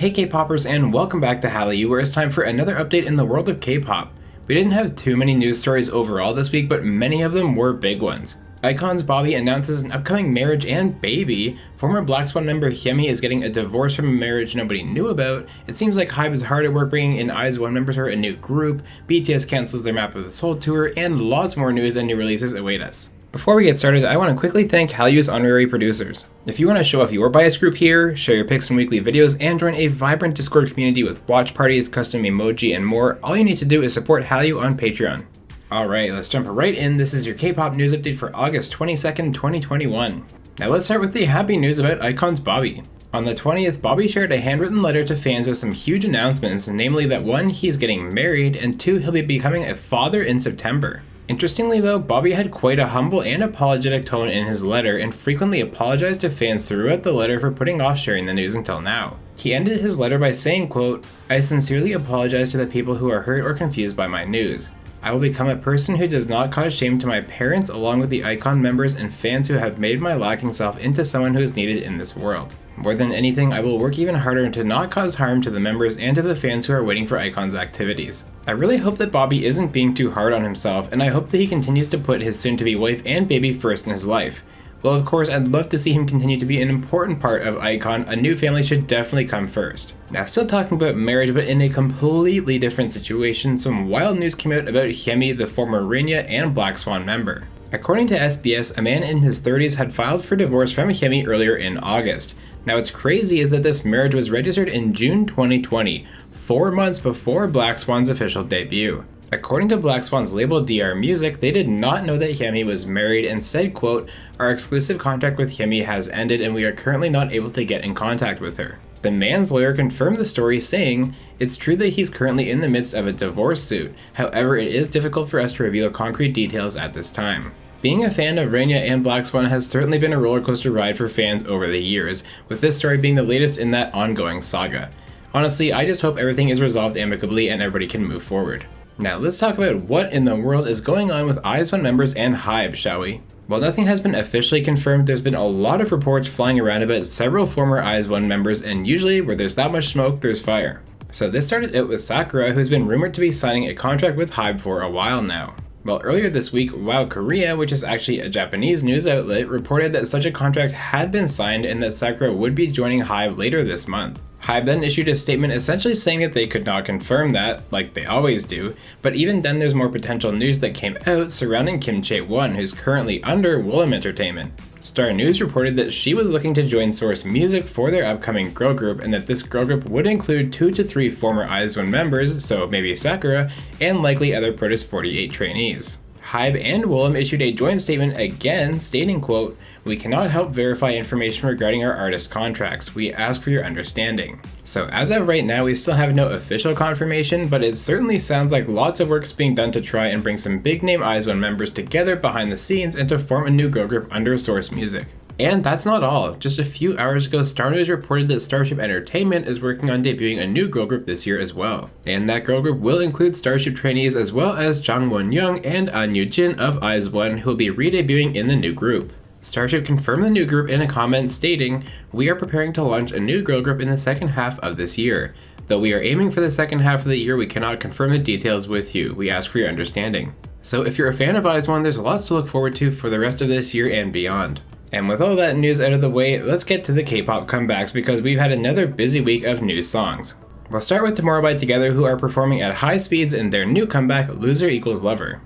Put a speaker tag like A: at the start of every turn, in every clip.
A: Hey K-popers, and welcome back to Hallyu, where it's time for another update in the world of K-pop. We didn't have too many news stories overall this week, but many of them were big ones. iKON's Bobby announces an upcoming marriage and baby. Former Black Swan member Hyeme is getting a divorce from a marriage nobody knew about. It seems like Hybe is hard at work bringing in IZ*ONE members for a new group. BTS cancels their Map of the Soul tour, and lots more news and new releases await us. Before we get started, I want to quickly thank Hallyu's honorary producers. If you want to show off your bias group here, share your pics in weekly videos, and join a vibrant Discord community with watch parties, custom emoji, and more, all you need to do is support Hallyu on Patreon. Alright, let's jump right in. This is your K-pop news update for August 22nd, 2021. Now let's start with the happy news about iKON's Bobby. On the 20th, Bobby shared a handwritten letter to fans with some huge announcements, namely that 1, he's getting married, and 2, he'll be becoming a father in September. Interestingly though, Bobby had quite a humble and apologetic tone in his letter and frequently apologized to fans throughout the letter for putting off sharing the news until now. He ended his letter by saying, quote, "I sincerely apologize to the people who are hurt or confused by my news. I will become a person who does not cause shame to my parents along with the iKON members and fans who have made my lacking self into someone who is needed in this world. More than anything, I will work even harder to not cause harm to the members and to the fans who are waiting for iKON's activities." I really hope that Bobby isn't being too hard on himself, and I hope that he continues to put his soon-to-be wife and baby first in his life. Well, of course, I'd love to see him continue to be an important part of iKON. A new family should definitely come first. Now, still talking about marriage, but in a completely different situation, some wild news came out about Hyeme, the former Rania and Black Swan member. According to SBS, a man in his 30s had filed for divorce from Hyeme earlier in August. Now, what's crazy is that this marriage was registered in June 2020, 4 months before Black Swan's official debut. According to Black Swan's label DR Music, they did not know that Hyeme was married and said, quote, "Our exclusive contract with Hyeme has ended and we are currently not able to get in contact with her." The man's lawyer confirmed the story, saying, "It's true that he's currently in the midst of a divorce suit. However, it is difficult for us to reveal concrete details at this time." Being a fan of Rania and Black Swan has certainly been a roller coaster ride for fans over the years, with this story being the latest in that ongoing saga. Honestly, I just hope everything is resolved amicably and everybody can move forward. Now let's talk about what in the world is going on with IZ*ONE members and Hybe, shall we? While nothing has been officially confirmed, there's been a lot of reports flying around about several former IZ*ONE members, and usually where there's that much smoke, there's fire. So this started out with Sakura, who's been rumored to be signing a contract with Hybe for a while now. Well, earlier this week, WOW Korea, which is actually a Japanese news outlet, reported that such a contract had been signed and that Sakura would be joining Hybe later this month. Hybe then issued a statement essentially saying that they could not confirm that, like they always do, but even then there's more potential news that came out surrounding Kim Chae-won, who's currently under Woollim Entertainment. Star News reported that she was looking to join Source Music for their upcoming girl group, and that this girl group would include 2 to 3 former IZ*ONE members, so maybe Sakura, and likely other Protus 48 trainees. Hybe and Woollim issued a joint statement again stating, quote, "We cannot help verify information regarding our artist contracts. We ask for your understanding." So as of right now, we still have no official confirmation, but it certainly sounds like lots of work's being done to try and bring some big name IZ*ONE members together behind the scenes and to form a new girl group under Source Music. And that's not all. Just a few hours ago, Star News reported that Starship Entertainment is working on debuting a new girl group this year as well. And that girl group will include Starship trainees as well as Jang Won-young and An Yu-jin of IZ*ONE, who will be re-debuting in the new group. Starship confirmed the new group in a comment stating, "We are preparing to launch a new girl group in the second half of this year. Though we are aiming for the second half of the year, we cannot confirm the details with you. We ask for your understanding." So if you're a fan of IZ*ONE, there's lots to look forward to for the rest of this year and beyond. And with all that news out of the way, let's get to the K-pop comebacks because we've had another busy week of new songs. We'll start with Tomorrow by Together, who are performing at high speeds in their new comeback, Loser Equals Lover.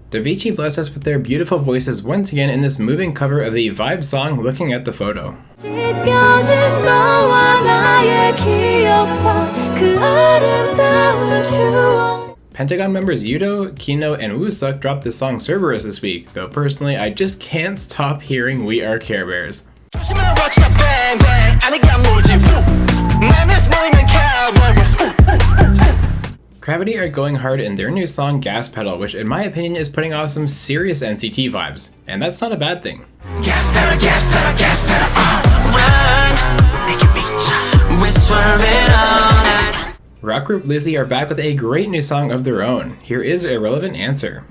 A: Davichi blessed us with their beautiful voices once again in this moving cover of the Vibe song, Looking at the Photo. Pentagon members Yudo, Kino, and Woosuk dropped the song Cerberus this week, though personally I just can't stop hearing We Are Care Bears. Gravity are going hard in their new song Gas Pedal, which in my opinion is putting off some serious NCT vibes, and that's not a bad thing. Gas pedal, gas pedal, gas pedal, run, rock group Lizzy are back with a great new song of their own. Here is Irrelevant Answer.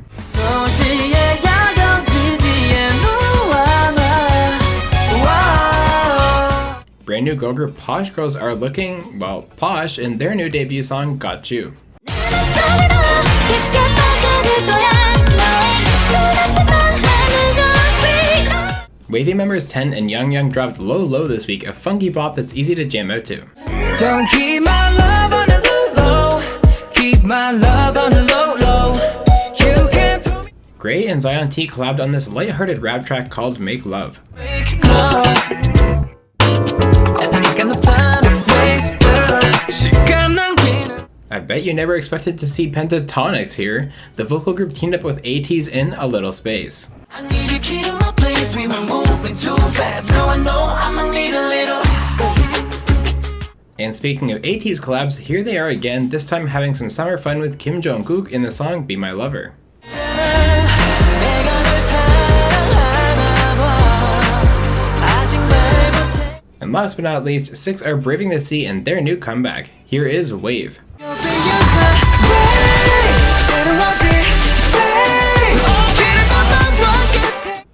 A: brand new girl group Posh Girls are looking, well, posh in their new debut song, Got You. Wavy members 10 and Young Young dropped Low Low this week, a funky bop that's easy to jam out to.
B: Don't keep my love on the low low, keep my love on the low low. You can't throw me.
A: Gray and Zion T collabed on this lighthearted rap track called Make Love.
B: Make love. I got no time to waste, girl. 시간만 기는.
A: I bet you never expected to see Pentatonics here. The vocal group teamed up with ATEEZ in A Little Space.
B: I need a key to my place, we were moving too fast. Now I know I'ma need a little space.
A: And speaking of ATEEZ collabs, here they are again, this time having some summer fun with Kim Jong-kook in the song Be My Lover. And last but not least, 6 are braving the sea in their new comeback. Here is Wave.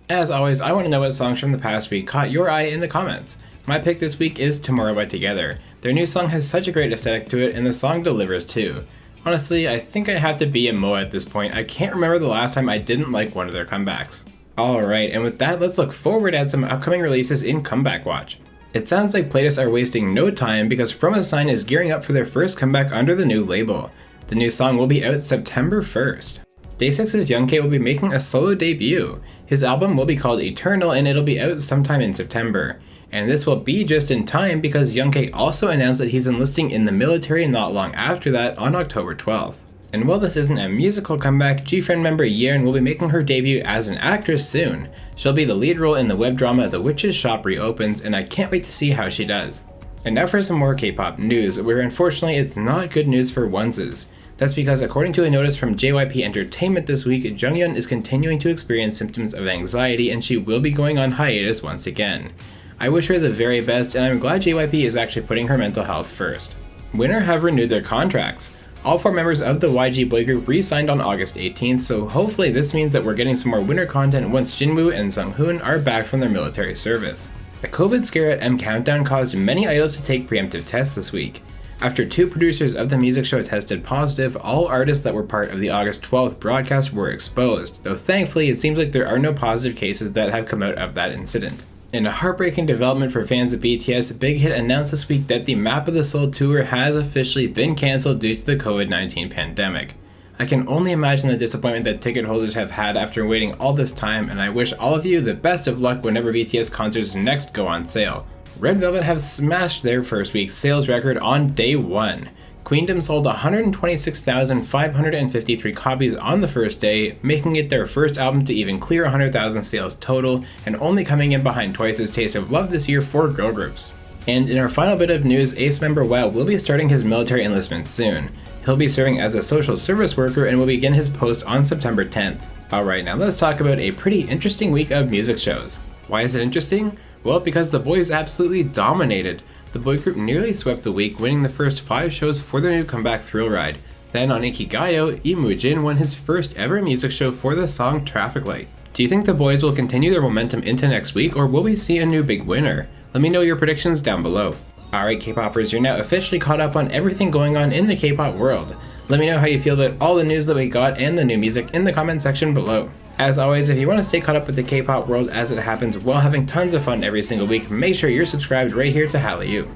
A: As always, I want to know what songs from the past week caught your eye in the comments. My pick this week is Tomorrow by Together. Their new song has such a great aesthetic to it, and the song delivers too. Honestly, I think I have to be a Moa at this point. I can't remember the last time I didn't like one of their comebacks. Alright, and with that, let's look forward at some upcoming releases in Comeback Watch. It sounds like playlists are wasting no time because From a Sign is gearing up for their first comeback under the new label. The new song will be out September 1st. Day 6's Young K will be making a solo debut. His album will be called Eternal and it'll be out sometime in September. And this will be just in time because Young K also announced that he's enlisting in the military not long after that on October 12th. And while this isn't a musical comeback, G-Friend member Yeon will be making her debut as an actress soon. She'll be the lead role in the web drama The Witch's Shop Reopens, and I can't wait to see how she does. And now for some more K-pop news, where unfortunately it's not good news for onesies. That's because according to a notice from JYP Entertainment this week, Junghyun is continuing to experience symptoms of anxiety and she will be going on hiatus once again. I wish her the very best and I'm glad JYP is actually putting her mental health first. Winner have renewed their contracts. All 4 members of the YG boy group re-signed on August 18th, so hopefully this means that we're getting some more winter content once Jinwoo and Sunghoon are back from their military service. A COVID scare at M Countdown caused many idols to take preemptive tests this week. After 2 producers of the music show tested positive, all artists that were part of the August 12th broadcast were exposed, though thankfully it seems like there are no positive cases that have come out of that incident. In a heartbreaking development for fans of BTS, Big Hit announced this week that the Map of the Soul tour has officially been cancelled due to the COVID-19 pandemic. I can only imagine the disappointment that ticket holders have had after waiting all this time, and I wish all of you the best of luck whenever BTS concerts next go on sale. Red Velvet have smashed their first week's sales record on day 1. Queendom sold 126,553 copies on the first day, making it their first album to even clear 100,000 sales total, and only coming in behind Twice's Taste of Love this year for girl groups. And in our final bit of news, Ace member WoW will be starting his military enlistment soon. He'll be serving as a social service worker and will begin his post on September 10th. Alright, now let's talk about a pretty interesting week of music shows. Why is it interesting? Well, because the boys absolutely dominated. The boy group nearly swept the week, winning the first 5 shows for their new comeback Thrill Ride. Then on Ikigayo, Lee Moo-jin won his first ever music show for the song Traffic Light. Do you think the boys will continue their momentum into next week, or will we see a new big winner? Let me know your predictions down below. Alright K-popers, you're now officially caught up on everything going on in the K-pop world. Let me know how you feel about all the news that we got and the new music in the comment section below. As always, if you want to stay caught up with the K-pop world as it happens while having tons of fun every single week, make sure you're subscribed right here to Hallyu.